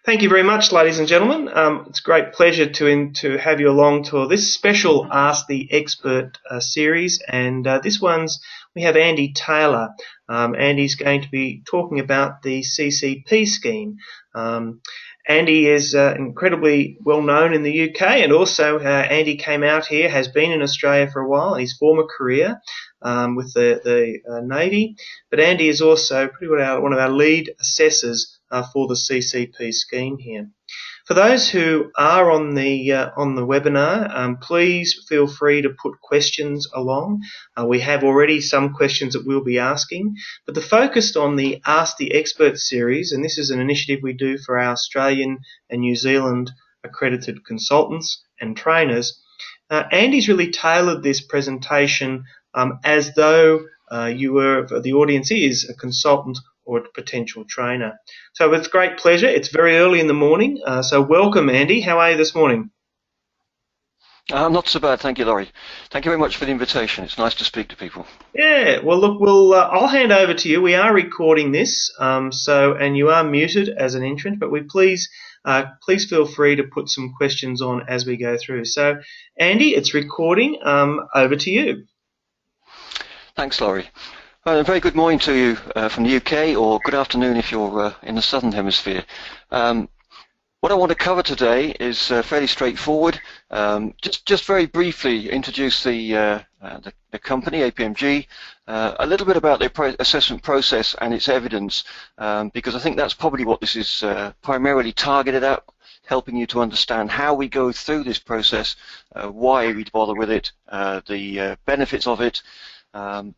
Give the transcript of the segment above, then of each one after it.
Thank you very much, ladies and gentlemen. It's a great pleasure to have you along to this special Ask the Expert series, and we have Andy Taylor. Andy's going to be talking about the CCP scheme. Andy is incredibly well known in the UK, and also Andy came out here, has been in Australia for a while, his former career with the Navy, but Andy is also one of our lead assessors for the CCP scheme here. For those who are on the webinar, please feel free to put questions along. We have already some questions that we'll be asking, but the focus on the Ask the Expert series, and this is an initiative we do for our Australian and New Zealand accredited consultants and trainers. Andy's really tailored this presentation as though the audience is a consultant or a potential trainer. So with great pleasure, it's very early in the morning, so welcome Andy. How are you this morning? Not so bad, thank you, Laurie. Thank you very much for the invitation. It's nice to speak to people. Yeah, well look, I'll hand over to you. We are recording this, and you are muted as an entrant, but please feel free to put some questions on as we go through. So Andy, it's recording. Over to you. Thanks, Laurie. A very good morning to you from the UK, or good afternoon if you're in the Southern Hemisphere. What I want to cover today is fairly straightforward. Just very briefly introduce the company, APMG, a little bit about their assessment process and its evidence, because I think that's probably what this is primarily targeted at, helping you to understand how we go through this process, why we bother with it, the benefits of it.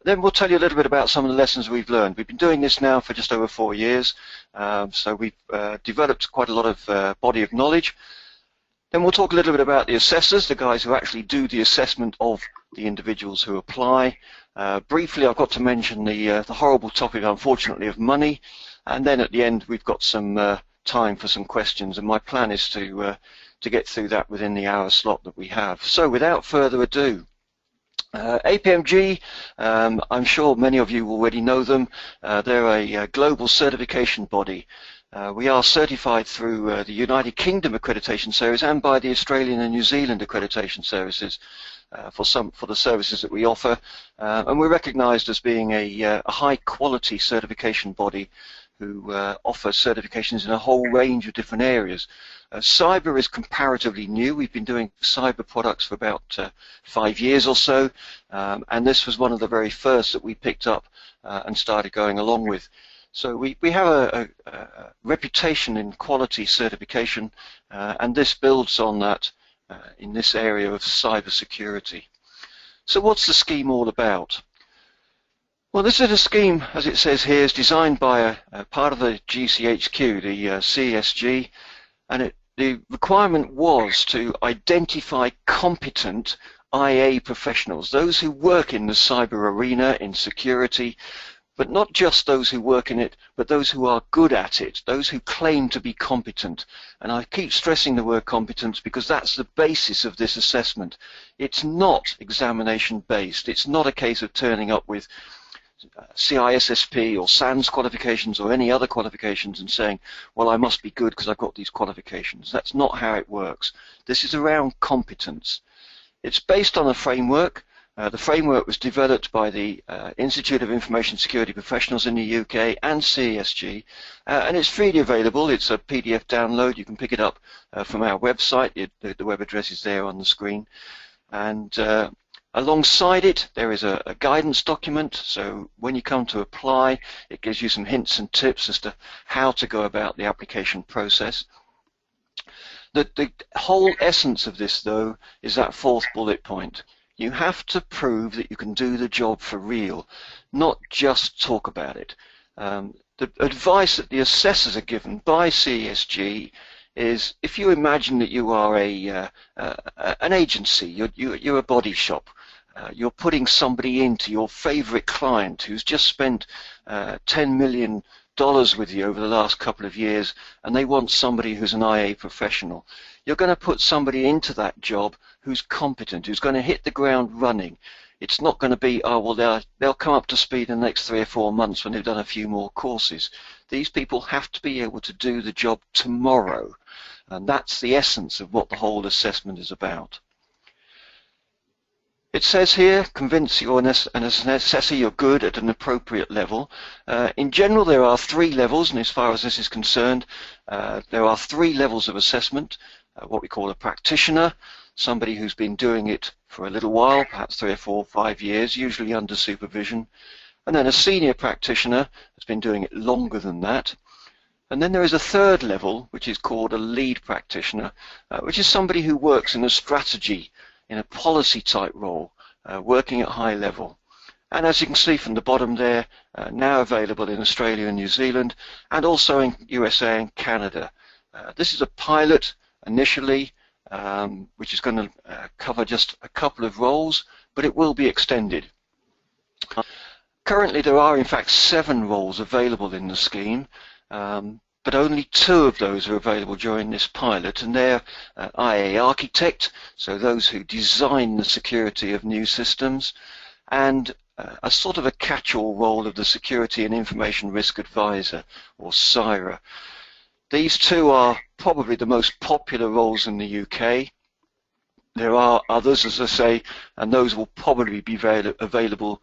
Then we'll tell you a little bit about some of the lessons we've learned. We've been doing this now for just over 4 years, so we've developed quite a lot of body of knowledge. Then we'll talk a little bit about the assessors, the guys who actually do the assessment of the individuals who apply. Briefly, I've got to mention the horrible topic, unfortunately, of money. And then at the end, we've got some time for some questions, and my plan is to get through that within the hour slot that we have. So without further ado, APMG, I'm sure many of you already know them. They're a global certification body. We are certified through the United Kingdom Accreditation Service and by the Australian and New Zealand Accreditation Services for the services that we offer. And we're recognised as being a high-quality certification body who offer certifications in a whole range of different areas. Cyber is comparatively new. We've been doing cyber products for about 5 years or so, and this was one of the very first that we picked up and started going along with. So we have a reputation in quality certification, and this builds on that in this area of cyber security. So what's the scheme all about? Well, this is a scheme, as it says here, is designed by a part of the GCHQ, the CESG, and the requirement was to identify competent IA professionals, those who work in the cyber arena, in security, but not just those who work in it, but those who are good at it, those who claim to be competent. And I keep stressing the word competence because that's the basis of this assessment. It's not examination based. It's not a case of turning up with CISSP or SANS qualifications or any other qualifications and saying, well, I must be good because I've got these qualifications. That's not how it works. This is around competence. It's based on a framework. The framework was developed by the Institute of Information Security Professionals in the UK and CESG, and it's freely available. It's a PDF download. You can pick it up from our website. The web address is there on the screen. And alongside it, there is a guidance document, so when you come to apply, it gives you some hints and tips as to how to go about the application process. The whole essence of this, though, is that fourth bullet point. You have to prove that you can do the job for real, not just talk about it. The advice that the assessors are given by CESG is, if you imagine that you are an agency, you're a body shop, you're putting somebody into your favorite client who's just spent $10 million with you over the last couple of years, and they want somebody who's an IA professional. You're going to put somebody into that job who's competent, who's going to hit the ground running. It's not going to be, oh, well, they'll come up to speed in the next 3 or 4 months when they've done a few more courses. These people have to be able to do the job tomorrow. And that's the essence of what the whole assessment is about. It says here, convince you're an assessor you're good at an appropriate level. In general, there are 3 levels, and as far as this is concerned, there are 3 levels of assessment. What we call a practitioner, somebody who's been doing it for a little while, perhaps 3 or 4 or 5 years, usually under supervision. And then a senior practitioner has been doing it longer than that. And then there is a 3rd level, which is called a lead practitioner, which is somebody who works in a strategy, in a policy type role, working at high level. And as you can see from the bottom there, now available in Australia and New Zealand, and also in USA and Canada. This is a pilot initially, which is going to cover just a couple of roles, but it will be extended. Currently there are in fact 7 roles available in the scheme, but only 2 of those are available during this pilot, and they're IA architect, so those who design the security of new systems, and a sort of a catch-all role of the security and information risk advisor, or SIRA. These 2 are probably the most popular roles in the UK. There are others, as I say, and those will probably be available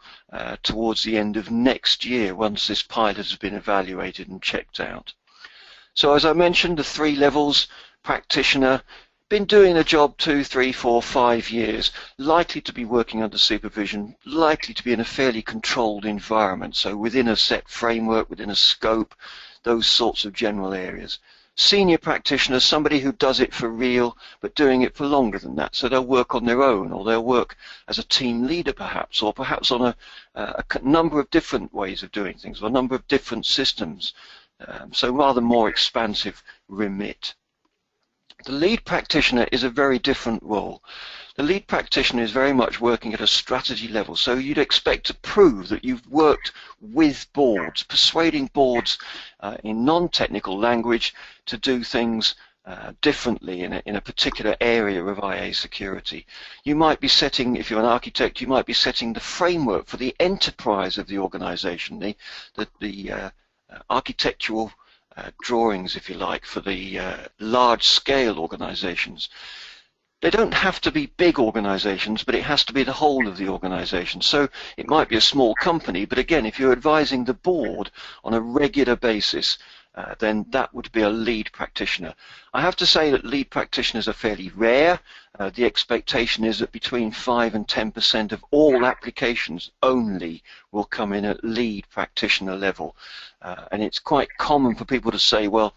towards the end of next year once this pilot has been evaluated and checked out. So as I mentioned, the 3 levels: practitioner, been doing the job 2, 3, 4, 5 years, likely to be working under supervision, likely to be in a fairly controlled environment, so within a set framework, within a scope, those sorts of general areas. Senior practitioner, somebody who does it for real, but doing it for longer than that. So they'll work on their own, or they'll work as a team leader perhaps, or perhaps on a number of different ways of doing things, or a number of different systems. So rather more expansive remit. The lead practitioner is a very different role. The lead practitioner is very much working at a strategy level, so you'd expect to prove that you've worked with boards, persuading boards in non-technical language to do things differently in a particular area of IA security. You might be setting, if you're an architect, you might be setting the framework for the enterprise of the organization, the architectural drawings, if you like, for the large-scale organizations. They don't have to be big organizations, but it has to be the whole of the organization. So it might be a small company, but again, if you're advising the board on a regular basis, then that would be a lead practitioner. I have to say that lead practitioners are fairly rare. The expectation is that between 5 and 10% of all applications only will come in at lead practitioner level. And it's quite common for people to say, well,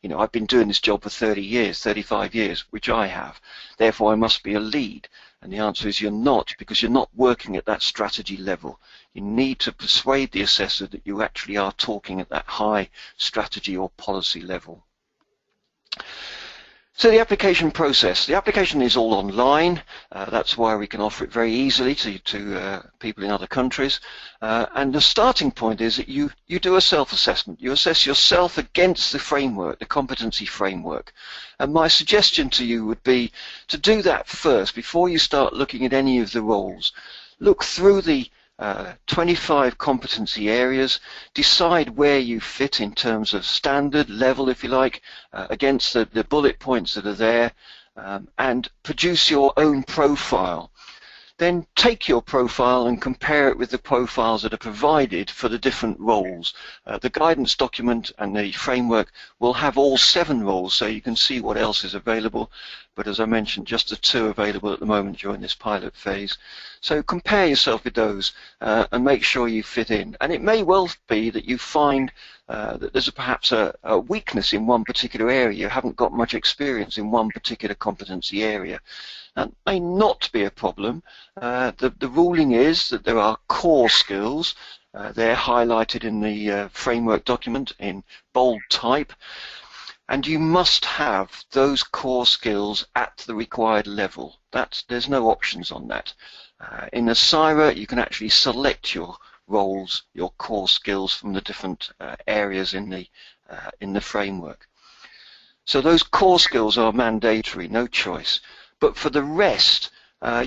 you know, I've been doing this job for 30 years, 35 years, which I have. Therefore, I must be a lead. And the answer is you're not, because you're not working at that strategy level. You need to persuade the assessor that you actually are talking at that high strategy or policy level. So the application process. The application is all online. That's why we can offer it very easily to people in other countries. And the starting point is that you do a self-assessment. You assess yourself against the framework, the competency framework. And my suggestion to you would be to do that first before you start looking at any of the roles. Look through the 25 competency areas, decide where you fit in terms of standard level, if you like, against the bullet points that are there, and produce your own profile. Then take your profile and compare it with the profiles that are provided for the different roles. The guidance document and the framework will have all 7 roles, so you can see what else is available. But as I mentioned, just the 2 available at the moment during this pilot phase. So compare yourself with those and make sure you fit in. And it may well be that you find that there's perhaps a weakness in one particular area. You haven't got much experience in one particular competency area. That may not be a problem. The ruling is that there are core skills. They're highlighted in the framework document in bold type. And you must have those core skills at the required level. There's no options on that. In the SIRA, you can actually select your roles, your core skills from the different areas in the framework. So those core skills are mandatory, no choice. But for the rest,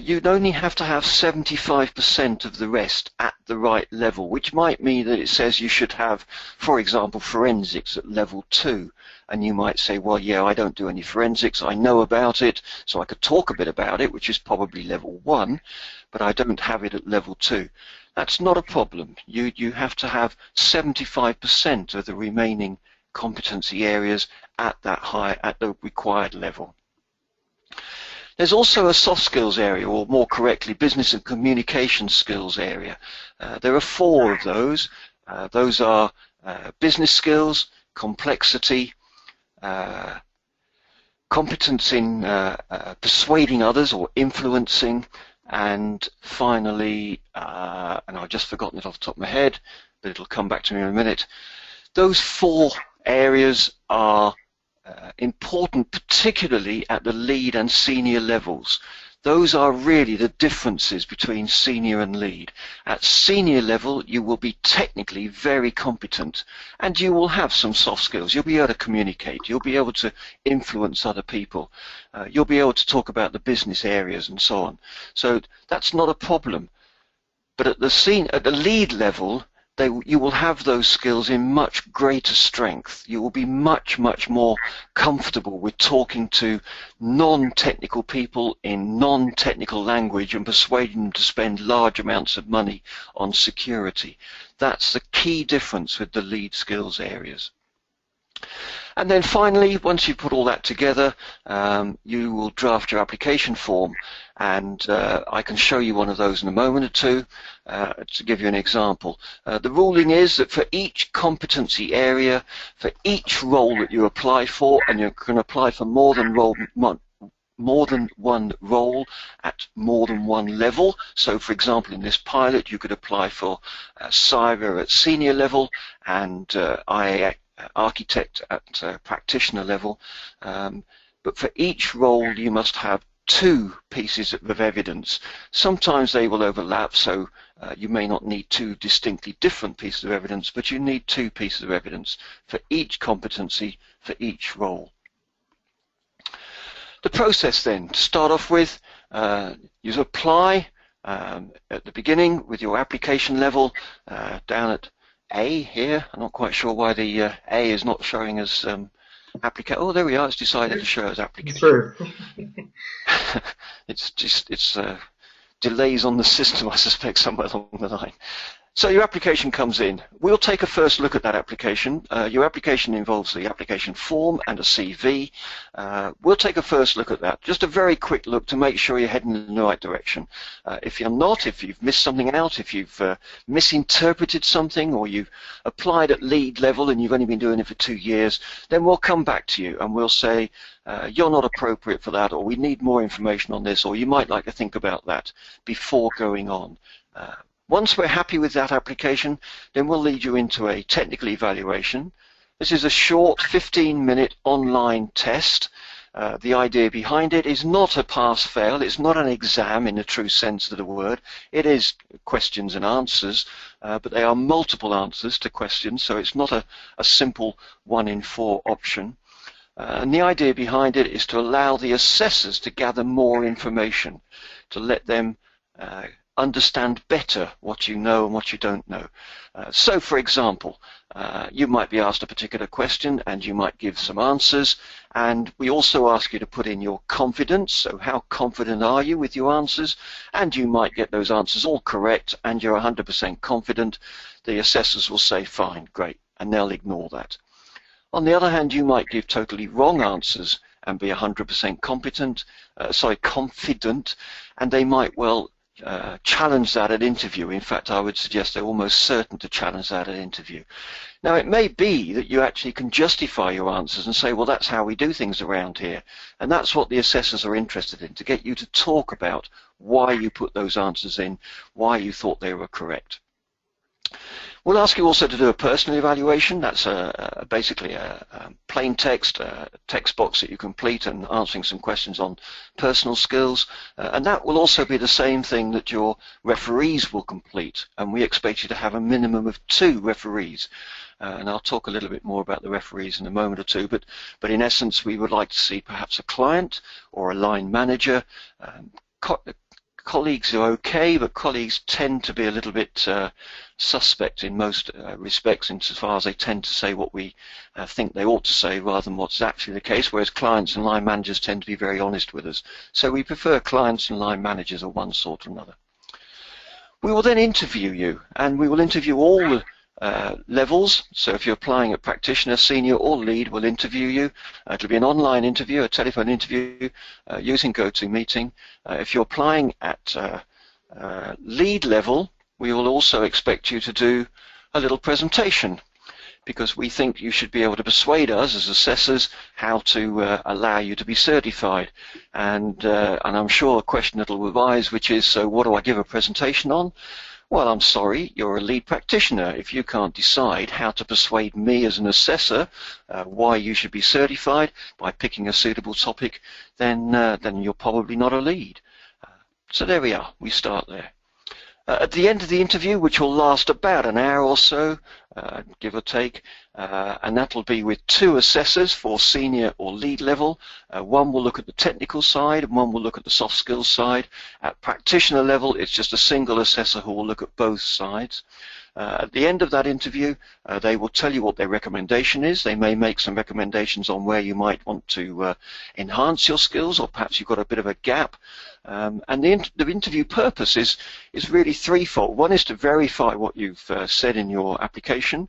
you'd only have to have 75% of the rest at the right level, which might mean that it says you should have, for example, forensics at level 2. And you might say, well, yeah, I don't do any forensics. I know about it, so I could talk a bit about it, which is probably level 1, but I don't have it at level 2. That's not a problem. You have to have 75% of the remaining competency areas at the required level. There's also a soft skills area, or more correctly, business and communication skills area. There are 4 of those. Those are business skills, complexity, competence in persuading others or influencing, and finally, and I've just forgotten it off the top of my head, but it'll come back to me in a minute. Those 4 areas are important, particularly at the lead and senior levels. Those are really the differences between senior and lead. At senior level, you will be technically very competent, and you will have some soft skills. You'll be able to communicate. You'll be able to influence other people. You'll be able to talk about the business areas and so on. So that's not a problem. But at the lead level, you will have those skills in much greater strength. You will be much, much more comfortable with talking to non-technical people in non-technical language and persuading them to spend large amounts of money on security. That's the key difference with the lead skills areas. And then finally, once you put all that together, you will draft your application form, and I can show you one of those in a moment or two to give you an example. The ruling is that for each competency area, for each role that you apply for, and you can apply for more than one role at more than one level. So, for example, in this pilot, you could apply for SIRA at senior level and IAP architect at practitioner level, but for each role you must have 2 pieces of evidence. Sometimes they will overlap, so you may not need 2 distinctly different pieces of evidence, but you need 2 pieces of evidence for each competency, for each role. The process then, to start off with, you apply at the beginning with your application level down at A here. I'm not quite sure why the A is not showing as application. Oh, there we are. It's decided to show as application. True. It's delays on the system, I suspect, somewhere along the line. So your application comes in. We'll take a first look at that application. Your application involves the application form and a CV. We'll take a first look at that. Just a very quick look to make sure you're heading in the right direction. If you're not, if you've missed something out, if you've misinterpreted something, or you've applied at lead level and you've only been doing it for 2 years, then we'll come back to you and we'll say, you're not appropriate for that, or we need more information on this, or you might like to think about that before going on. Once we're happy with that application, then we'll lead you into a technical evaluation. This is a short 15-minute online test. The idea behind it is not a pass-fail. It's not an exam in the true sense of the word. It is questions and answers, but they are multiple answers to questions, so it's not a simple 1 in 4 option. And the idea behind it is to allow the assessors to gather more information, to let them understand better what you know and what you don't know. So, for example, you might be asked a particular question and you might give some answers, and we also ask you to put in your confidence. So how confident are you with your answers? And you might get those answers all correct and you're 100% confident. The assessors will say, fine, great, and they'll ignore that. On the other hand, you might give totally wrong answers and be 100% confident, and they might well challenge that at interview. In fact, I would suggest they're almost certain to challenge that at interview. Now, it may be that you actually can justify your answers and say, well, that's how we do things around here. And that's what the assessors are interested in, to get you to talk about why you put those answers in, why you thought they were correct. We'll ask you also to do a personal evaluation. That's basically a plain text box that you complete and answering some questions on personal skills. And that will also be the same thing that your referees will complete. And we expect you to have a minimum of 2 referees. And I'll talk a little bit more about the referees in a moment or two. But in essence, we would like to see perhaps a client or a line manager colleagues are okay, but colleagues tend to be a little bit suspect in most respects, insofar as they tend to say what we think they ought to say rather than what's actually the case, whereas clients and line managers tend to be very honest with us. So we prefer clients and line managers of one sort or another. We will then interview you, and we will interview all the levels. So if you're applying at practitioner, senior or lead, we'll interview you. It'll be an online interview, a telephone interview using GoToMeeting. If you're applying at lead level, we will also expect you to do a little presentation, because we think you should be able to persuade us as assessors how to allow you to be certified. And I'm sure a question that will arise, which is, so what do I give a presentation on? Well, I'm sorry, you're a lead practitioner. If you can't decide how to persuade me as an assessor why you should be certified by picking a suitable topic, then you're probably not a lead. So there we are, we start there. At the end of the interview, which will last about an hour or so, give or take, and that'll be with two assessors for senior or lead level. One will look at the technical side and one will look at the soft skills side. At practitioner level, it's just a single assessor who will look at both sides. At the end of that interview, they will tell you what their recommendation is. They may make some recommendations on where you might want to enhance your skills, or perhaps you've got a bit of a gap. And the interview purpose is really threefold. One is to verify what you've said in your application.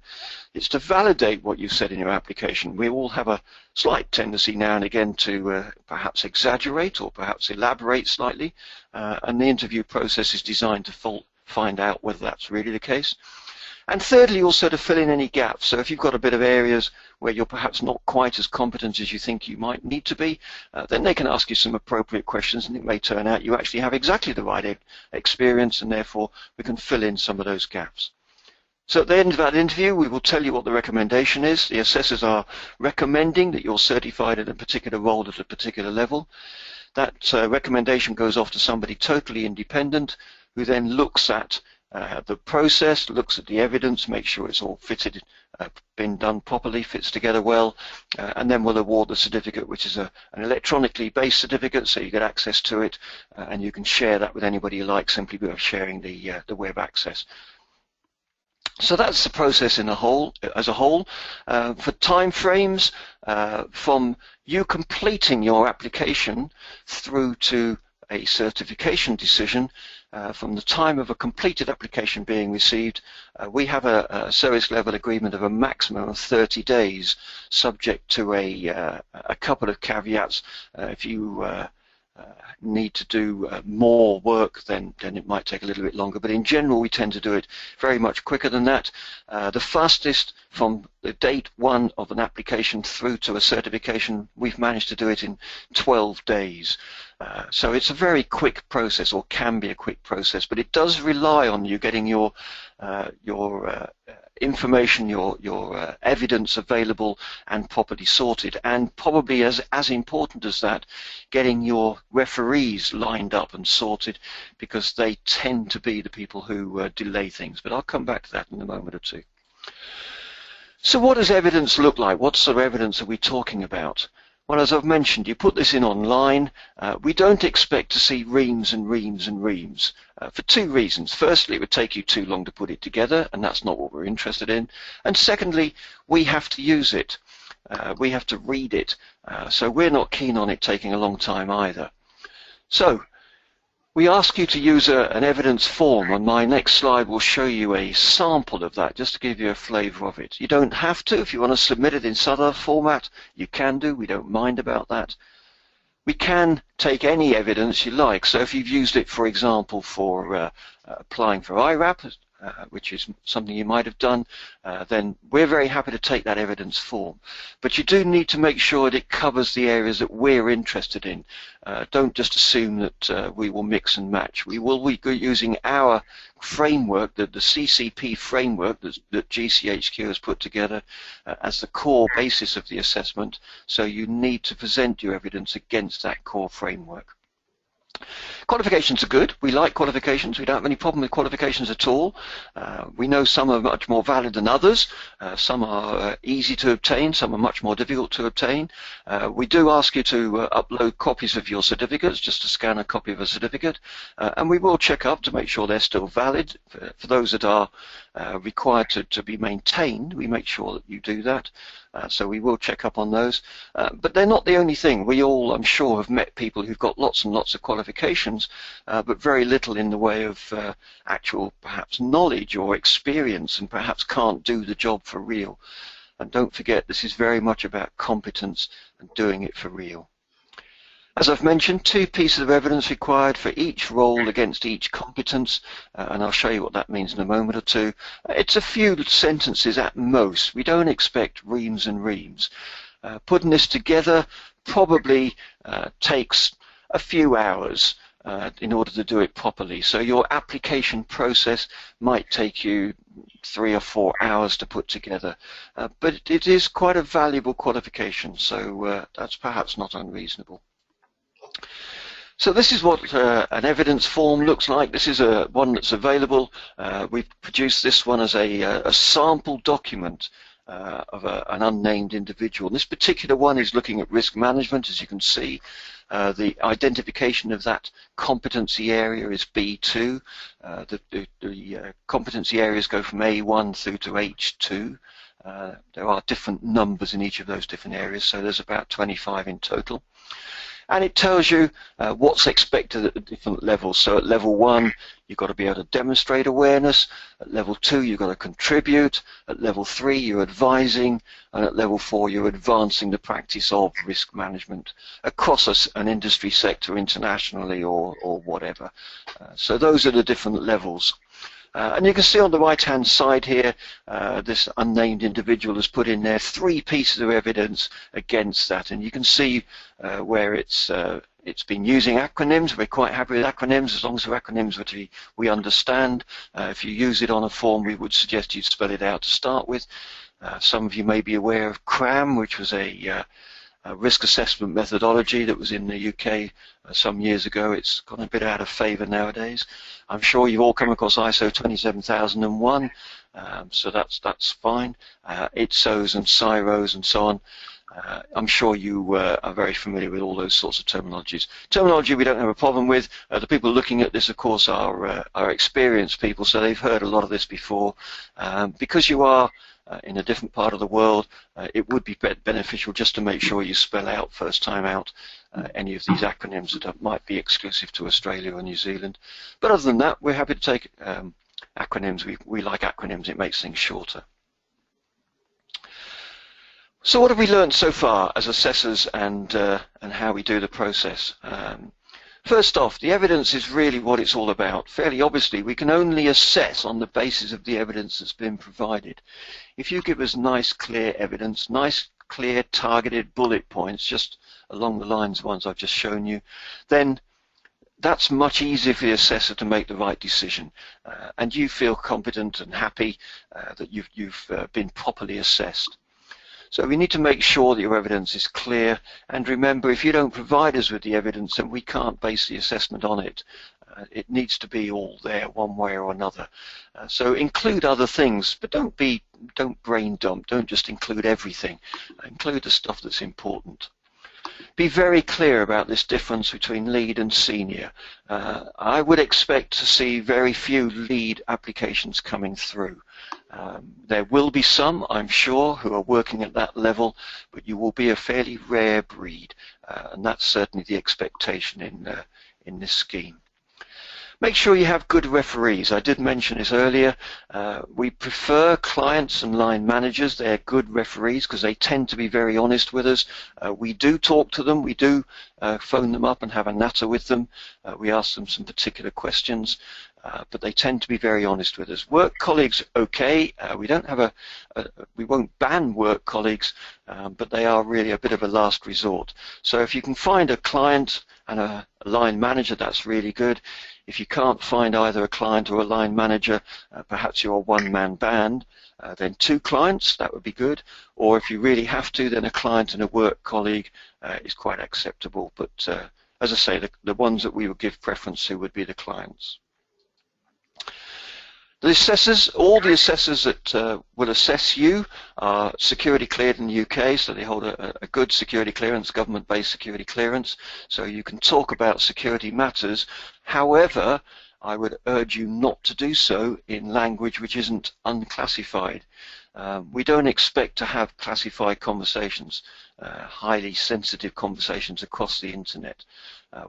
It's to validate what you've said in your application. We all have a slight tendency now and again to perhaps exaggerate or perhaps elaborate slightly, and the interview process is designed to find out whether that's really the case. And thirdly, also to fill in any gaps. So if you've got a bit of areas where you're perhaps not quite as competent as you think you might need to be, then they can ask you some appropriate questions, and it may turn out you actually have exactly the right experience, and therefore we can fill in some of those gaps. So at the end of that interview, we will tell you what the recommendation is. The assessors are recommending that you're certified at a particular role at a particular level. That recommendation goes off to somebody totally independent, who then looks at the process, looks at the evidence, makes sure it's all fitted, been done properly, fits together well, and then we'll award the certificate, which is an electronically based certificate, so you get access to it, and you can share that with anybody you like simply by sharing the web access. So that's the process as a whole. For time frames, from you completing your application through to a certification decision, from the time of a completed application being received, we have a service level agreement of a maximum of 30 days, subject to a couple of caveats. If you need to do more work, then it might take a little bit longer, but in general we tend to do it very much quicker than that. The fastest from the date one of an application through to a certification, we've managed to do it in 12 days. So it's a very quick process, or can be a quick process, but it does rely on you getting your information, your evidence available and properly sorted, and probably as important as that, getting your referees lined up and sorted, because they tend to be the people who delay things. But I'll come back to that in a moment or two. So what does evidence look like? What sort of evidence are we talking about? Well, as I've mentioned, you put this in online. We don't expect to see reams and reams and reams for two reasons. Firstly, it would take you too long to put it together, and that's not what we're interested in. And secondly, we have to use it. We have to read it. So we're not keen on it taking a long time either. So we ask you to use an evidence form, and my next slide will show you a sample of that, just to give you a flavour of it. You don't have to. If you want to submit it in some other format, you can do. We don't mind about that. We can take any evidence you like. So if you've used it, for example, for applying for IRAP, which is something you might have done, then we're very happy to take that evidence form. But you do need to make sure that it covers the areas that we're interested in. Don't just assume that we will mix and match. We will be using our framework, the CCP framework that GCHQ has put together as the core basis of the assessment, so you need to present your evidence against that core framework. Qualifications are good. We like qualifications. We don't have any problem with qualifications at all. We know some are much more valid than others. Some are easy to obtain. Some are much more difficult to obtain. We do ask you to upload copies of your certificates, just to scan a copy of a certificate. And we will check up to make sure they're still valid. For those that are required to be maintained, we make sure that you do that. So we will check up on those. But they're not the only thing. We all, I'm sure, have met people who've got lots and lots of qualifications, but very little in the way of actual, perhaps, knowledge or experience, and perhaps can't do the job for real. And don't forget, this is very much about competence and doing it for real. As I've mentioned, 2 pieces of evidence required for each role against each competence, and I'll show you what that means in a moment or two. It's a few sentences at most. We don't expect reams and reams. Putting this together probably takes a few hours in order to do it properly. So your application process might take you 3 or 4 hours to put together, but it is quite a valuable qualification, so that's perhaps not unreasonable. So this is what an evidence form looks like. This is one that's available. We've produced this one as a sample document of an unnamed individual. This particular one is looking at risk management. As you can see, the identification of that competency area is B2. The competency areas go from A1 through to H2. There are different numbers in each of those different areas, so there's about 25 in total. And it tells you what's expected at the different levels. So at level 1, you've got to be able to demonstrate awareness. At level 2, you've got to contribute. At level 3, you're advising. And at level 4, you're advancing the practice of risk management across an industry sector internationally or whatever. So those are the different levels. And you can see on the right-hand side here, this unnamed individual has put in there 3 pieces of evidence against that, and you can see where it's been using acronyms. We're quite happy with acronyms as long as they're acronyms which we understand. If you use it on a form, we would suggest you spell it out to start with. Some of you may be aware of CRAM, which was a risk assessment methodology that was in the UK some years ago. It's gone a bit out of favour nowadays. I'm sure you've all come across ISO 27001, so that's fine. ITSOs and SIROs and so on. I'm sure you are very familiar with all those sorts of terminologies. Terminology we don't have a problem with. The people looking at this, of course, are experienced people, so they've heard a lot of this before. Because you are in a different part of the world, it would be beneficial just to make sure you spell out first time out any of these acronyms that might be exclusive to Australia or New Zealand. But other than that, we're happy to take acronyms. We like acronyms. It makes things shorter. So what have we learned so far as assessors and how we do the process? First off, the evidence is really what it's all about. Fairly obviously, we can only assess on the basis of the evidence that's been provided. If you give us nice, clear evidence, nice, clear, targeted bullet points, just along the lines of ones I've just shown you, then that's much easier for the assessor to make the right decision. And you feel confident and happy that you've been properly assessed. So we need to make sure that your evidence is clear, and remember, if you don't provide us with the evidence, then we can't base the assessment on it. It needs to be all there one way or another. So include other things, but don't brain dump, don't just include everything. Include the stuff that's important. Be very clear about this difference between lead and senior. I would expect to see very few lead applications coming through. There will be some, I'm sure, who are working at that level, but you will be a fairly rare breed, and that's certainly the expectation in this scheme. Make sure you have good referees. I did mention this earlier. We prefer clients and line managers. They're good referees because they tend to be very honest with us. We do talk to them. We do phone them up and have a natter with them. We ask them some particular questions, but they tend to be very honest with us. Work colleagues, okay. We don't have we won't ban work colleagues, but they are really a bit of a last resort. So if you can find a client and a line manager, that's really good. If you can't find either a client or a line manager, perhaps you're a one-man band, then 2 clients, that would be good. Or if you really have to, then a client and a work colleague is quite acceptable. But as I say, the ones that we would give preference to would be the clients. The assessors, all the assessors that will assess you are security cleared in the UK, so they hold a good security clearance, government-based security clearance, so you can talk about security matters. However, I would urge you not to do so in language which isn't unclassified. We don't expect to have classified conversations, highly sensitive conversations across the internet.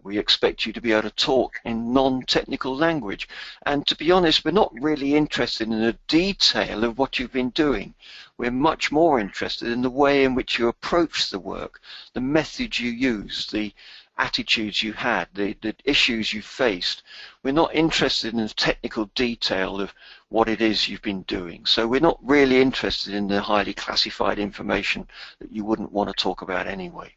We expect you to be able to talk in non-technical language. And to be honest, we're not really interested in the detail of what you've been doing. We're much more interested in the way in which you approach the work, the methods you use, the attitudes you had, the issues you faced. We're not interested in the technical detail of what it is you've been doing. So we're not really interested in the highly classified information that you wouldn't want to talk about anyway.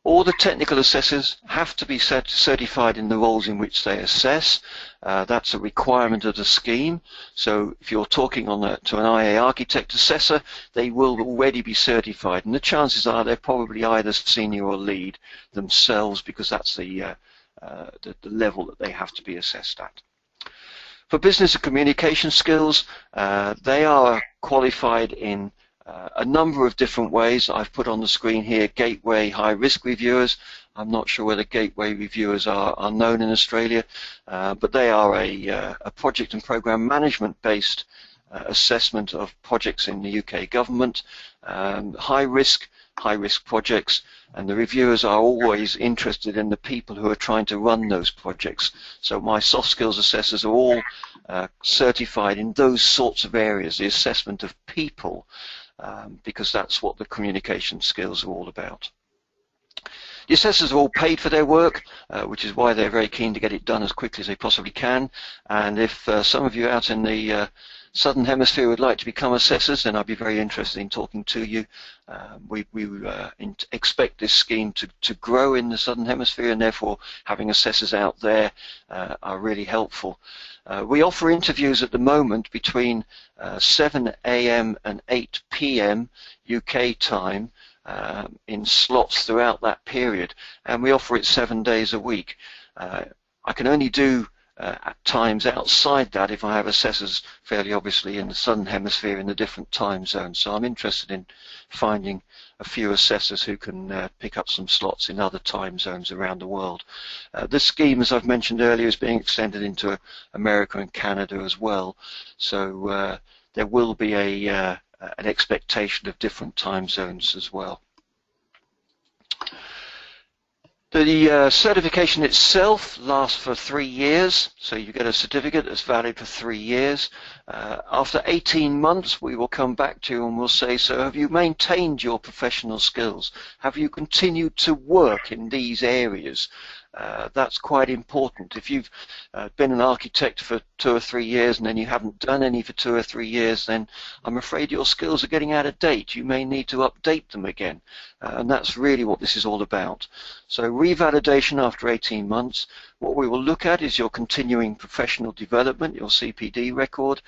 All the technical assessors have to be certified in the roles in which they assess. That's a requirement of the scheme. So if you're talking to an IA architect assessor, they will already be certified. And the chances are they're probably either senior or lead themselves, because that's the level that they have to be assessed at. For business and communication skills, they are qualified in a number of different ways. I've put on the screen here Gateway high-risk reviewers. I'm not sure whether Gateway reviewers are known in Australia, but they are a project and program management-based assessment of projects in the UK government. High-risk projects, and the reviewers are always interested in the people who are trying to run those projects. So my soft skills assessors are all certified in those sorts of areas, the assessment of people, because that's what the communication skills are all about. The assessors are all paid for their work, which is why they're very keen to get it done as quickly as they possibly can. And if some of you out in the Southern Hemisphere would like to become assessors, then I'd be very interested in talking to you. We expect this scheme to grow in the Southern Hemisphere, and therefore having assessors out there are really helpful. We offer interviews at the moment between 7 AM and 8 PM UK time in slots throughout that period, and we offer it 7 days a week. I can only do at times outside that if I have assessors fairly obviously in the Southern Hemisphere in the different time zones. So I'm interested in finding a few assessors who can pick up some slots in other time zones around the world. This scheme, as I've mentioned earlier, is being extended into America and Canada as well. So there will be an expectation of different time zones as well. The certification itself lasts for 3 years, so you get a certificate that's valid for 3 years. After 18 months, we will come back to you and we'll say, so have you maintained your professional skills? Have you continued to work in these areas? That's quite important. If you've been an architect for 2 or 3 years and then you haven't done any for 2 or 3 years, then I'm afraid your skills are getting out of date. You may need to update them again, and that's really what this is all about. So revalidation after 18 months, what we will look at is your continuing professional development, your CPD record.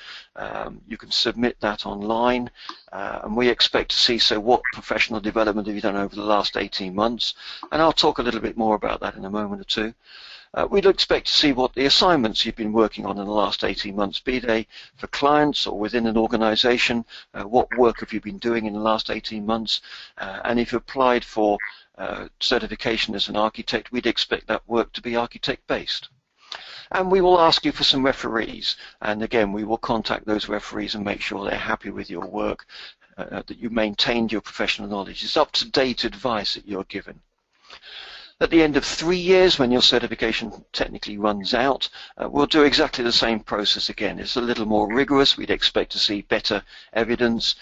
You can submit that online, and we expect to see, so what professional development have you done over the last 18 months? And I'll talk a little bit more about that in a moment or two. We'd expect to see what the assignments you've been working on in the last 18 months, be they for clients or within an organization. What work have you been doing in the last 18 months? And if you applied for certification as an architect, we'd expect that work to be architect-based. And we will ask you for some referees, and again we will contact those referees and make sure they're happy with your work, that you maintained your professional knowledge. It's up-to-date advice that you're given. At the end of 3 years, when your certification technically runs out, we'll do exactly the same process again. It's a little more rigorous. We'd expect to see better evidence.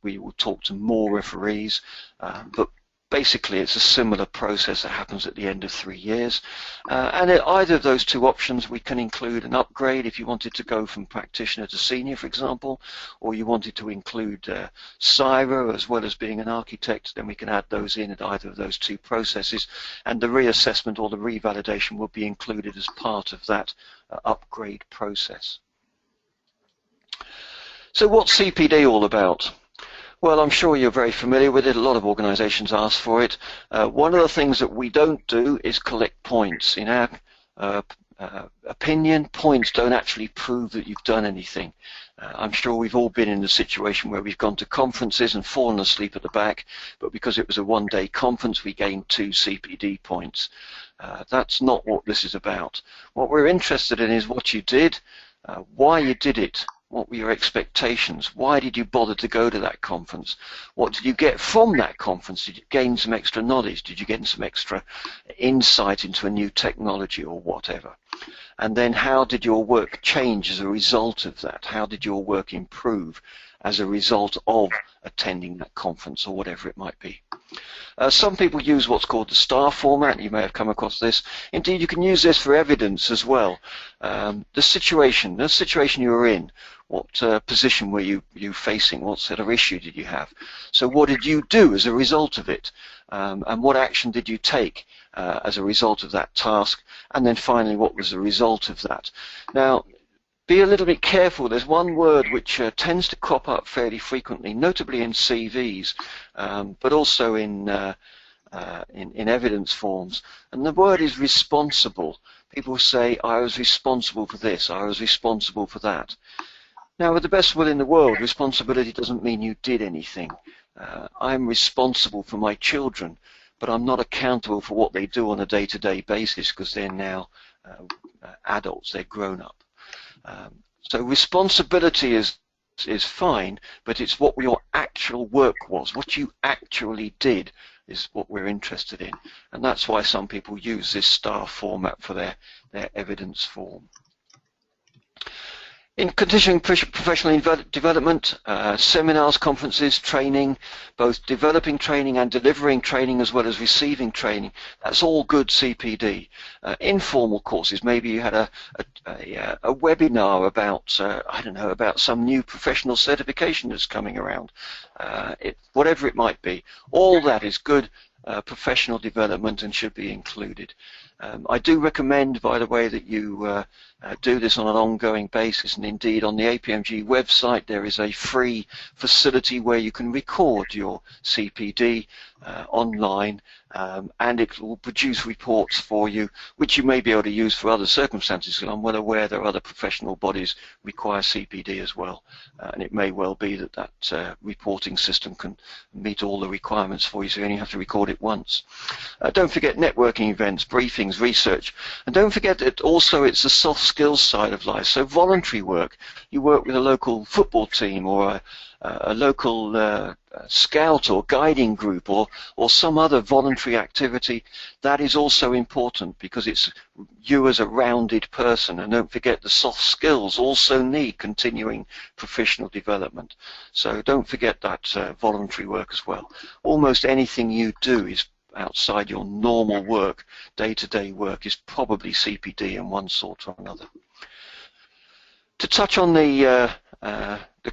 We will talk to more referees, but basically it's a similar process that happens at the end of 3 years. And at either of those two options, we can include an upgrade if you wanted to go from practitioner to senior, for example, or you wanted to include SIRA as well as being an architect, then we can add those in at either of those two processes, and the reassessment or the revalidation will be included as part of that upgrade process. So what's CPD all about? Well, I'm sure you're very familiar with it. A lot of organisations ask for it. One of the things that we don't do is collect points. In our opinion, points don't actually prove that you've done anything. I'm sure we've all been in the situation where we've gone to conferences and fallen asleep at the back, but because it was a one-day conference, we gained 2 CPD points. That's not what this is about. What we're interested in is what you did, why you did it. What were your expectations? Why did you bother to go to that conference? What did you get from that conference? Did you gain some extra knowledge? Did you get some extra insight into a new technology or whatever? And then how did your work change as a result of that? How did your work improve as a result of attending that conference or whatever it might be? Some people use what's called the STAR format. You may have come across this. Indeed, you can use this for evidence as well. The situation you were in, what position were you facing, what sort of issue did you have? So what did you do as a result of it? And what action did you take as a result of that task? And then finally, what was the result of that? Now, be a little bit careful. There's one word which tends to crop up fairly frequently, notably in CVs, but also in evidence forms. And the word is responsible. People say, I was responsible for this, I was responsible for that. Now, with the best will in the world, responsibility doesn't mean you did anything. I'm responsible for my children, but I'm not accountable for what they do on a day-to-day basis because they're now adults, they're grown up. So responsibility is fine, but it's what your actual work was, what you actually did is what we're interested in. And that's why some people use this STAR format for their evidence form. In continuing professional development, seminars, conferences, training, both developing training and delivering training as well as receiving training, that's all good CPD. Informal courses, maybe you had a webinar about, I don't know, about some new professional certification that's coming around, whatever it might be. All that is good professional development and should be included. I do recommend, by the way, that you do this on an ongoing basis, and indeed on the APMG website there is a free facility where you can record your CPD online, and it will produce reports for you which you may be able to use for other circumstances, because I'm well aware there are other professional bodies require CPD as well, and it may well be that that reporting system can meet all the requirements for you, so you only have to record it once. Don't forget networking events, briefings, research, and don't forget that also it's the soft skills side of life. So voluntary work, you work with a local football team or a local scout or guiding group or some other voluntary activity, that is also important because it's you as a rounded person. And don't forget the soft skills also need continuing professional development. So don't forget that voluntary work as well. Almost anything you do is outside your normal work, day-to-day work, is probably CPD in one sort or another. To touch on the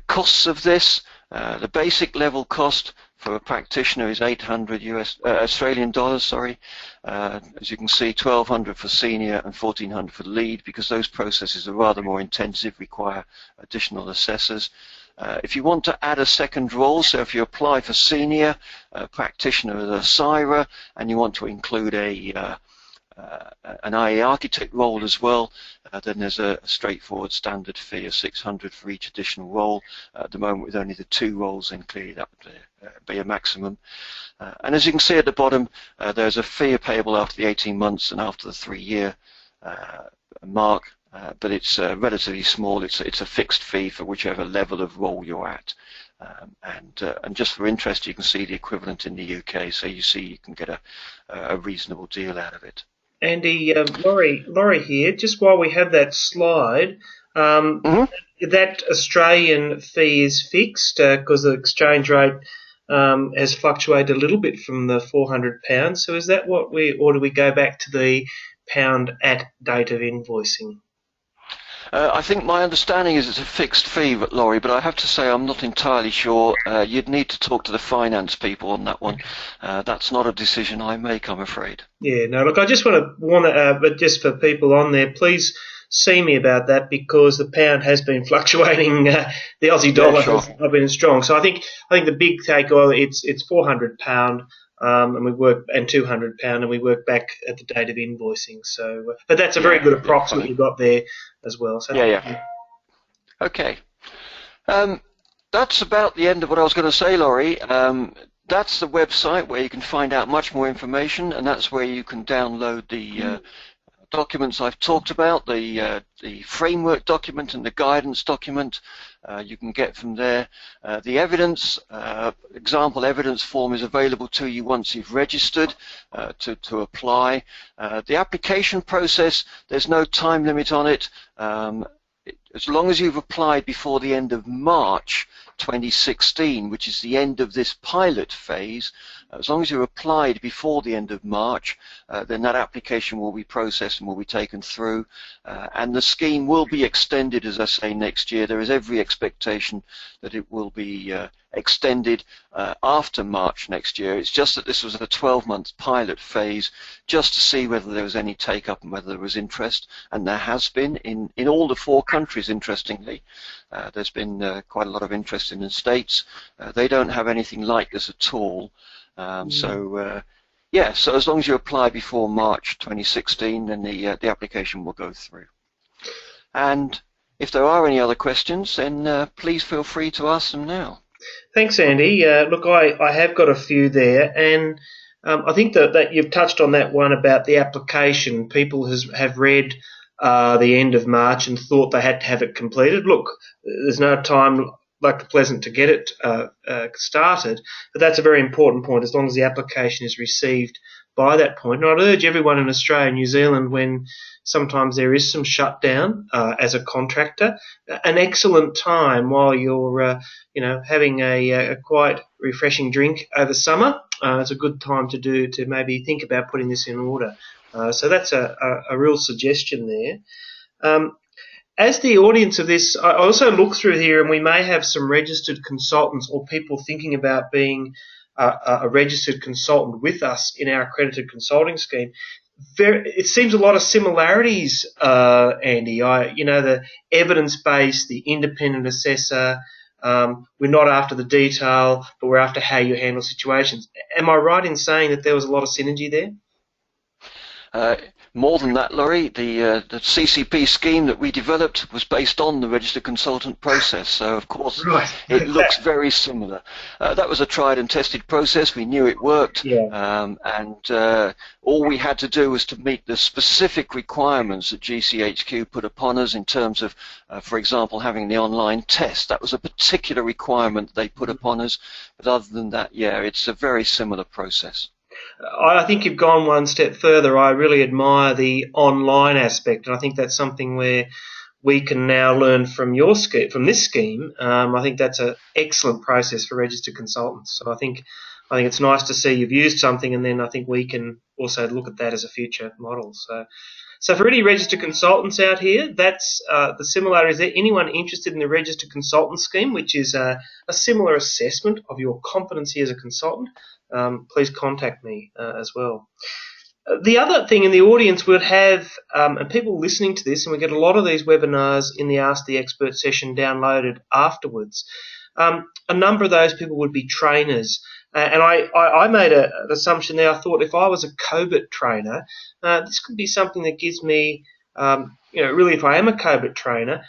costs of this, the basic level cost for a practitioner is 800 Australian dollars. Sorry, as you can see, 1,200 for senior and 1,400 for lead, because those processes are rather more intensive, require additional assessors. If you want to add a second role, so if you apply for senior practitioner with a SIRA and you want to include an IE architect role as well, then there's a straightforward standard fee of 600 for each additional role. At the moment, with only the 2 roles, then clearly that would be a maximum. And as you can see at the bottom, there's a fee payable after the 18 months and after the 3-year mark. But it's relatively small. It's a fixed fee for whichever level of role you're at, and just for interest, you can see the equivalent in the UK. So you see, you can get a reasonable deal out of it. Andy, Laurie here. Just while we have that slide, that Australian fee is fixed because the exchange rate has fluctuated a little bit from the £400. So is that what or do we go back to the pound at date of invoicing? I think my understanding is it's a fixed fee, Laurie, but I have to say I'm not entirely sure. You'd need to talk to the finance people on that one. That's not a decision I make, I'm afraid. Yeah, no, look, I just want to warn, but just for people on there, please see me about that because the pound has been fluctuating. The Aussie dollar sure. has not been strong. So I think the big takeaway, it's £400. And we work, and £200, and we work back at the date of invoicing. So, but that's a very good approximate you got there as well. So yeah. Okay. That's about the end of what I was going to say, Laurie. That's the website where you can find out much more information, and that's where you can download the documents I've talked about, the framework document and the guidance document. You can get from there. The evidence, example evidence form is available to you once you've registered to apply. The application process, there's no time limit on it. As long as you've applied before the end of March 2016, which is the end of this pilot phase, as long as you applied before the end of March, then that application will be processed and will be taken through. And the scheme will be extended, as I say, next year. There is every expectation that it will be extended after March next year. It's just that this was a 12-month pilot phase just to see whether there was any take-up and whether there was interest, and there has been in all the 4 countries, interestingly. There's been quite a lot of interest in the States. They don't have anything like this at all. So as long as you apply before March 2016, then the application will go through. And if there are any other questions, then please feel free to ask them now. Thanks, Andy. Look, I have got a few there, and I think that you've touched on that one about the application. People have read the end of March and thought they had to have it completed. Look, there's no time like the present to get it started, but that's a very important point, as long as the application is received by that point. And I'd urge everyone in Australia and New Zealand, when sometimes there is some shutdown as a contractor, an excellent time while you're having a quite refreshing drink over summer. It's a good time to maybe think about putting this in order. So that's a real suggestion there. As the audience of this, I also look through here, and we may have some registered consultants or people thinking about being a registered consultant with us in our accredited consulting scheme. It seems a lot of similarities, Andy. The evidence-based, the independent assessor. We're not after the detail, but we're after how you handle situations. Am I right in saying that there was a lot of synergy there? More than that, Laurie, the CCP scheme that we developed was based on the registered consultant process, so of course it looks very similar. That was a tried and tested process. We knew it worked, and all we had to do was to meet the specific requirements that GCHQ put upon us in terms of, for example, having the online test. That was a particular requirement they put upon us, but other than that, it's a very similar process. I think you've gone one step further. I really admire the online aspect, and I think that's something where we can now learn from this scheme. I think that's an excellent process for registered consultants. So I think it's nice to see you've used something, and then I think we can also look at that as a future model. So for any registered consultants out here, that's the similarities there. Anyone interested in the registered consultant scheme, which is a similar assessment of your competency as a consultant, please contact me as well. The other thing in the audience we'll have, and people listening to this, and we get a lot of these webinars in the Ask the Expert session downloaded afterwards, a number of those people would be trainers. And I made an assumption there. I thought if I was a COBIT trainer, this could be something that gives me, really if I am a COBIT trainer,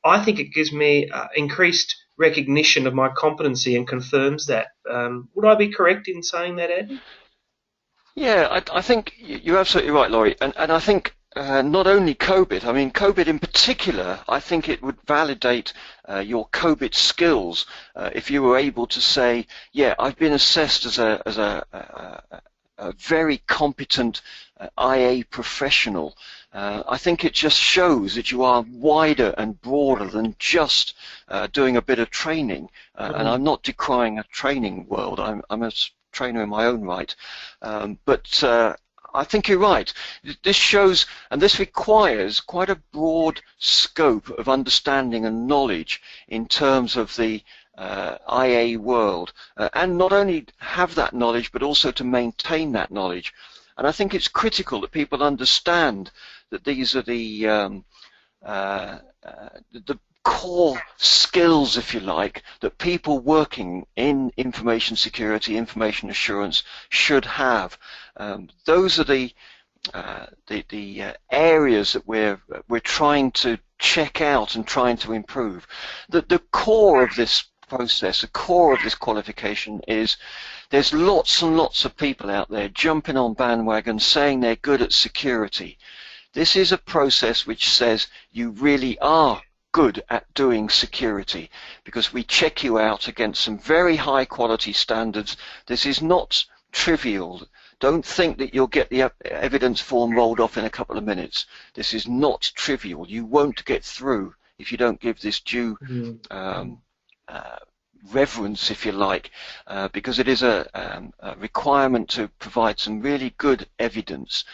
I think it gives me increased recognition of my competency and confirms that. Would I be correct in saying that, Andy? Yeah, I think you're absolutely right, Laurie. And I think not only COBIT, I mean COBIT in particular, I think it would validate your COBIT skills if you were able to say, I've been assessed as a very competent IA professional. I think it just shows that you are wider and broader than just doing a bit of training. And I'm not decrying a training world. I'm a trainer in my own right. But I think you're right. This shows, and this requires quite a broad scope of understanding and knowledge in terms of the IA world, and not only have that knowledge, but also to maintain that knowledge. And I think it's critical that people understand that these are the the core skills, if you like, that people working in information security, information assurance should have. Those are the areas that we're trying to check out and trying to improve. The core of this process, the core of this qualification is there's lots and lots of people out there jumping on bandwagons saying they're good at security. This is a process which says you really are good at doing security, because we check you out against some very high quality standards. This is not trivial. Don't think that you'll get the evidence form rolled off in a couple of minutes. This is not trivial. You won't get through if you don't give this due reverence, if you like, because it is a requirement to provide some really good evidence.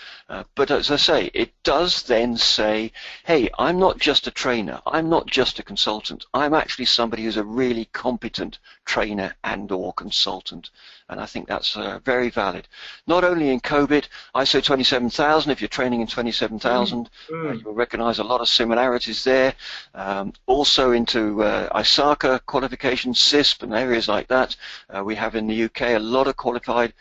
But as I say, it does then say, hey, I'm not just a trainer, I'm not just a consultant, I'm actually somebody who's a really competent trainer and or consultant. And I think that's very valid. Not only in COBIT, ISO 27000, if you're training in 27000, you'll recognize a lot of similarities there. Also into ISACA qualifications, CISP and areas like that. We have in the UK a lot of qualified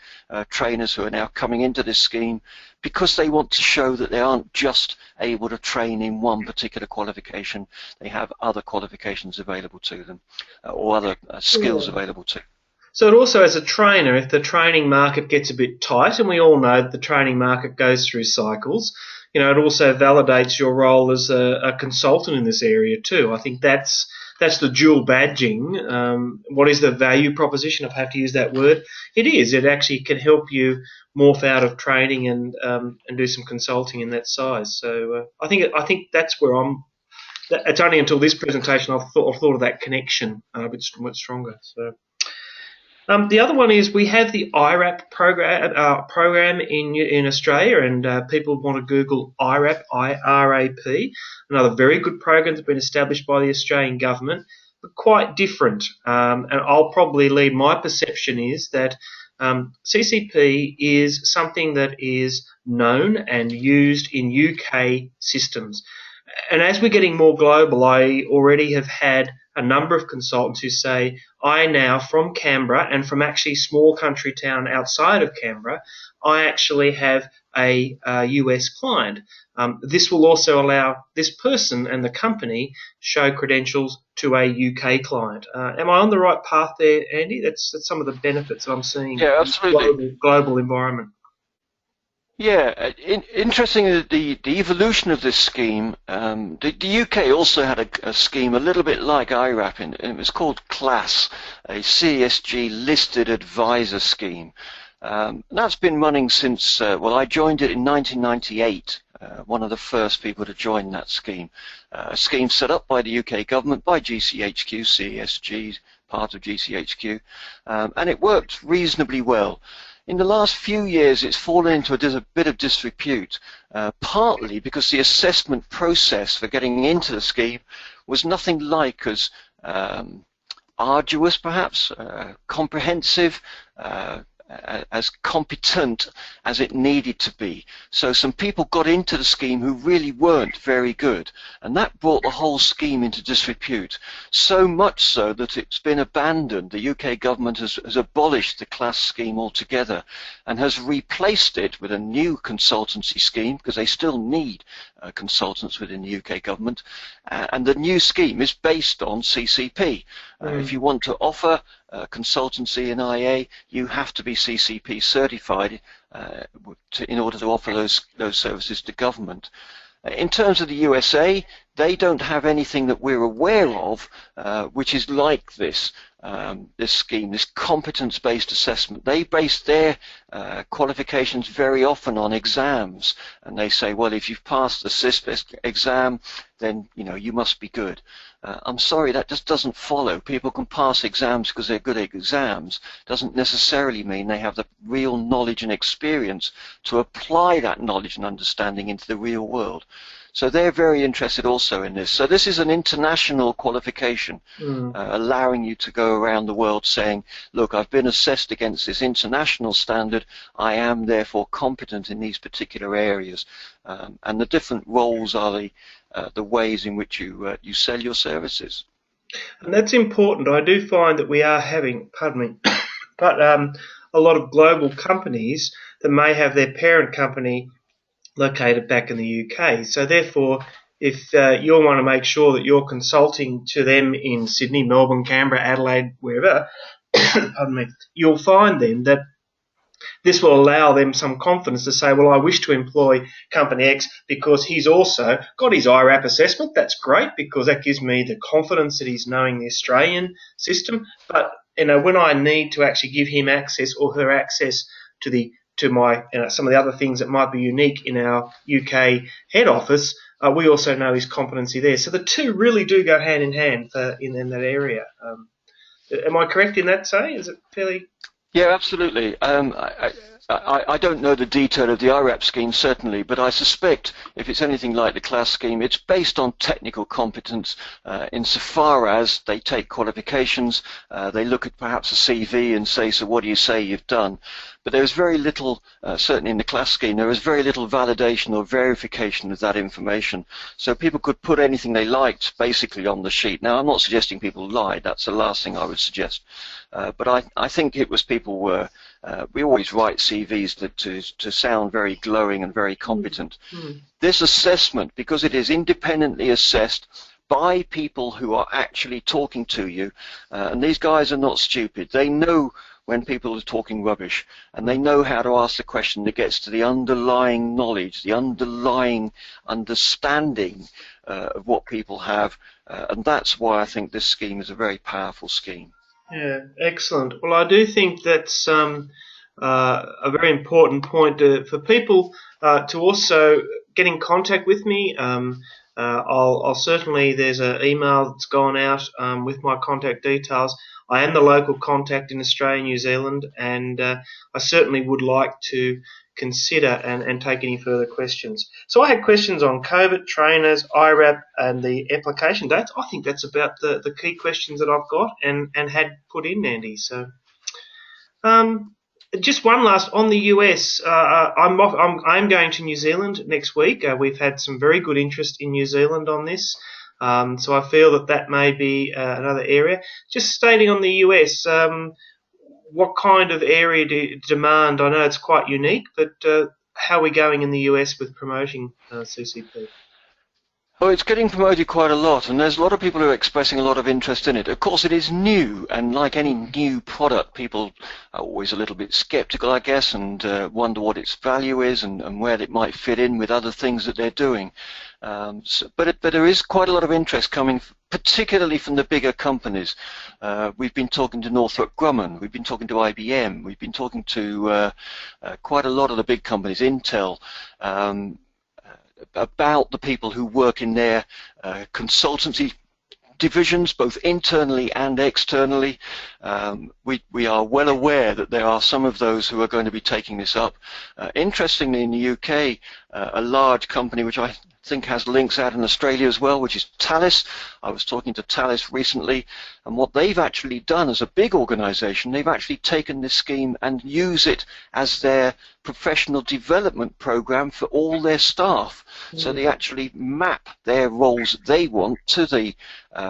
trainers who are now coming into this scheme because they want to show that they aren't just able to train in one particular qualification. They have other qualifications available to them, or other skills available to them. So it also, as a trainer, if the training market gets a bit tight, and we all know that the training market goes through cycles, you know, it also validates your role as a consultant in this area too. I think that's the dual badging. What is the value proposition? I have to use that word. It is. It actually can help you morph out of training and do some consulting in that size. So I think that's where I'm. It's only until this presentation I've thought of that connection a bit stronger. So. The other one is we have the IRAP program in Australia, and people want to Google IRAP, IRAP. Another very good program that's been established by the Australian government, but quite different. And I'll probably lead. My perception is that CCP is something that is known and used in UK systems. And as we're getting more global, I already have had a number of consultants who say, I now, from Canberra and from actually small country town outside of Canberra, I actually have a US client. This will also allow this person and the company show credentials to a UK client. Am I on the right path there, Andy? That's some of the benefits I'm seeing. Yeah, absolutely. In the global environment. Yeah, interesting the evolution of this scheme. The UK also had a scheme a little bit like IRAP, and it was called CLAS, a CESG listed advisor scheme. That's been running since, well, I joined it in 1998, one of the first people to join that scheme. A scheme set up by the UK government, by GCHQ, CESG, part of GCHQ, and it worked reasonably well. In the last few years, it's fallen into a bit of disrepute, partly because the assessment process for getting into the scheme was nothing like as arduous, perhaps, comprehensive, as competent as it needed to be. So some people got into the scheme who really weren't very good, and that brought the whole scheme into disrepute, so much so that it's been abandoned. The UK government has abolished the CLAS scheme altogether and has replaced it with a new consultancy scheme, because they still need consultants within the UK government, and the new scheme is based on CCP. If you want to offer consultancy in IA, you have to be CCP certified in order to offer those services to government. In terms of the USA, they don't have anything that we're aware of which is like this scheme, this competence-based assessment. They base their qualifications very often on exams, and they say, well, if you've passed the CISP exam, then you must be good. I'm sorry, that just doesn't follow. People can pass exams because they're good at exams. Doesn't necessarily mean they have the real knowledge and experience to apply that knowledge and understanding into the real world. So they're very interested also in this. So this is an international qualification, allowing you to go around the world saying, look, I've been assessed against this international standard. I am therefore competent in these particular areas. And the different roles are the the ways in which you sell your services. And that's important. I do find that we are having, pardon me, but a lot of global companies that may have their parent company located back in the UK. So therefore, if you want to make sure that you're consulting to them in Sydney, Melbourne, Canberra, Adelaide, wherever, pardon me, you'll find then that this will allow them some confidence to say, well, I wish to employ company X because he's also got his IRAP assessment. That's great because that gives me the confidence that he's knowing the Australian system. But when I need to actually give him access or her access to my some of the other things that might be unique in our UK head office, we also know his competency there. So the two really do go hand in hand in that area. Am I correct in that, say? Is it fairly... Yeah, absolutely. I don't know the detail of the IRAP scheme, certainly, but I suspect if it's anything like the class scheme, it's based on technical competence insofar as they take qualifications, they look at perhaps a CV and say, so what do you say you've done? But there is very little, certainly in the class scheme, there is very little validation or verification of that information. So people could put anything they liked basically on the sheet. Now, I'm not suggesting people lied. That's the last thing I would suggest. But I think it was people were, we always write CVs to sound very glowing and very competent. Mm-hmm. This assessment, because it is independently assessed by people who are actually talking to you, and these guys are not stupid. They know when people are talking rubbish, and they know how to ask the question that gets to the underlying knowledge, the underlying understanding of what people have, and that's why I think this scheme is a very powerful scheme. Yeah, excellent. Well, I do think that's a very important point for people to also get in contact with me. I'll certainly, there's an email that's gone out with my contact details. I am the local contact in Australia and New Zealand, and I certainly would like to consider and take any further questions. So I had questions on COVID, trainers, IRAP, and the application dates. I think that's about the key questions that I've got and had put in, Andy. So just one last on the US. I'm going to New Zealand next week. We've had some very good interest in New Zealand on this. So I feel that may be another area. Just stating on the US, what kind of area demand? I know it's quite unique, but how are we going in the US with promoting CCP? Oh, it's getting promoted quite a lot, and there's a lot of people who are expressing a lot of interest in it. Of course, it is new, and like any new product, people are always a little bit skeptical, I guess, and wonder what its value is and where it might fit in with other things that they're doing. But there is quite a lot of interest coming, particularly from the bigger companies. We've been talking to Northrop Grumman, we've been talking to IBM, we've been talking to quite a lot of the big companies, Intel, about the people who work in their consultancy divisions, both internally and externally. We are well aware that there are some of those who are going to be taking this up. Interestingly, in the UK, a large company which I think has links out in Australia as well, which is Thales. I was talking to Thales recently, and what they've actually done as a big organization, they've actually taken this scheme and use it as their professional development program for all their staff. So they actually map their roles that they want to the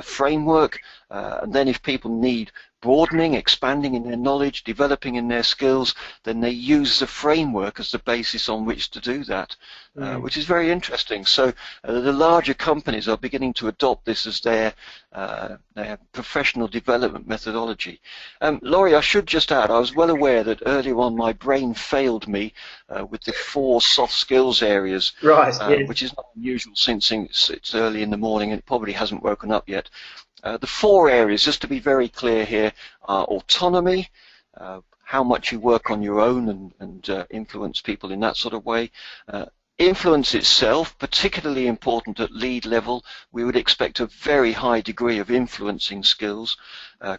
framework, and then if people need broadening, expanding in their knowledge, developing in their skills, then they use the framework as the basis on which to do that, which is very interesting. So the larger companies are beginning to adopt this as their professional development methodology. Laurie, I should just add, I was well aware that earlier on my brain failed me with the 4 soft skills areas, right, yes. Which is not unusual since it's early in the morning and it probably hasn't woken up yet. The 4 areas, just to be very clear here, are autonomy, how much you work on your own and influence people in that sort of way. Influence itself, particularly important at lead level. We would expect a very high degree of influencing skills.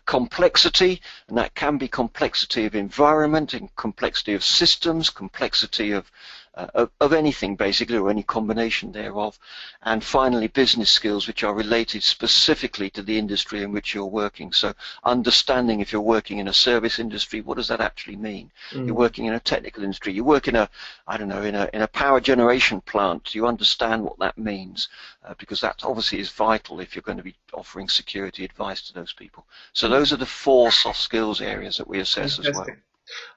Complexity, and that can be complexity of environment, and complexity of systems, complexity of of anything basically, or any combination thereof. And finally, business skills, which are related specifically to the industry in which you're working. So understanding, if you're working in a service industry, what does that actually mean? You're working in a technical industry, you work in a, I don't know, in a power generation plant, you understand what that means, because that obviously is vital if you're going to be offering security advice to those people. So those are the 4 soft skills areas that we assess as well.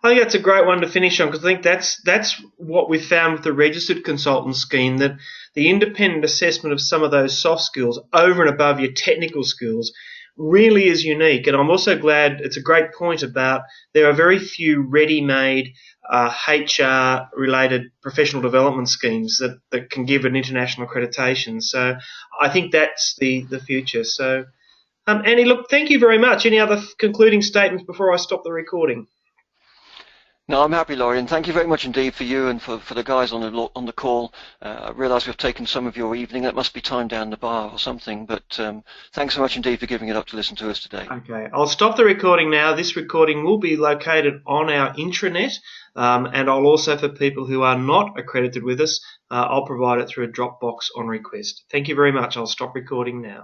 I think that's a great one to finish on, because I think that's what we found with the registered consultant scheme, that the independent assessment of some of those soft skills over and above your technical skills really is unique. And I'm also glad, it's a great point about there are very few ready-made HR-related professional development schemes that can give an international accreditation. So I think that's the future. So, Andy, look, thank you very much. Any other concluding statements before I stop the recording? No, I'm happy, Laurie, and thank you very much indeed for you and for the guys on the call. I realise we've taken some of your evening. That must be time down the bar or something, but thanks so much indeed for giving it up to listen to us today. Okay, I'll stop the recording now. This recording will be located on our intranet, and I'll also, for people who are not accredited with us, I'll provide it through a Dropbox on request. Thank you very much. I'll stop recording now.